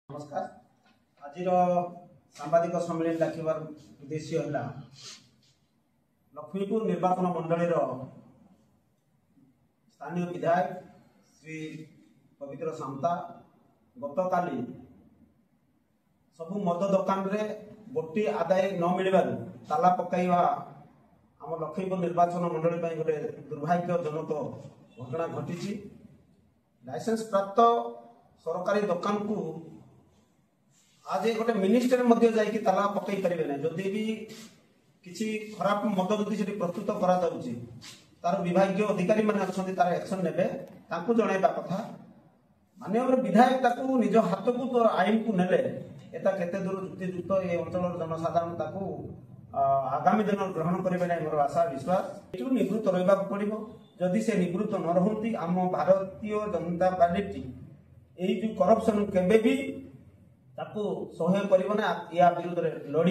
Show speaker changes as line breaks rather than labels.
नमस्कार। आज सांबादिक सम्मेलन डाकिबार उद्देश्य है लक्ष्मीपुर निर्वाचन मंडल स्थानीय विधायक श्री पवित्र सामता गतकाली सबू मद दुकान रे गोटी आदाय न मिलवा ताला पकड़ा आम लक्ष्मीपुर निर्वाचन मंडल गोटे दुर्भाग्यजनक घटना घटी। लाइसेंस प्राप्त सरकारी दुकान को आज गोटे मिनिस्टर जाकि ताला पकई पारे ना जदि भी किसी खराब मद जदि प्रस्तुत करा तार विभाग अधिकारी मैंने अच्छा तार एक्शन ने जनइबा कथा माननीय विधायक निज हाथ को तो आईन को नेले एता केते दूर युक्तियुक्त ये अंचल जनसाधारण आगामी दिन ग्रहण करेंगे ना मोर आशा विश्वास ये निवृत्त रहा पड़ो। जदि से निवृत्त न रहती आम भारतीय जनता पार्टी यही जो करप्शन केबे भी सहयोग कर या विरुद्ध लड़।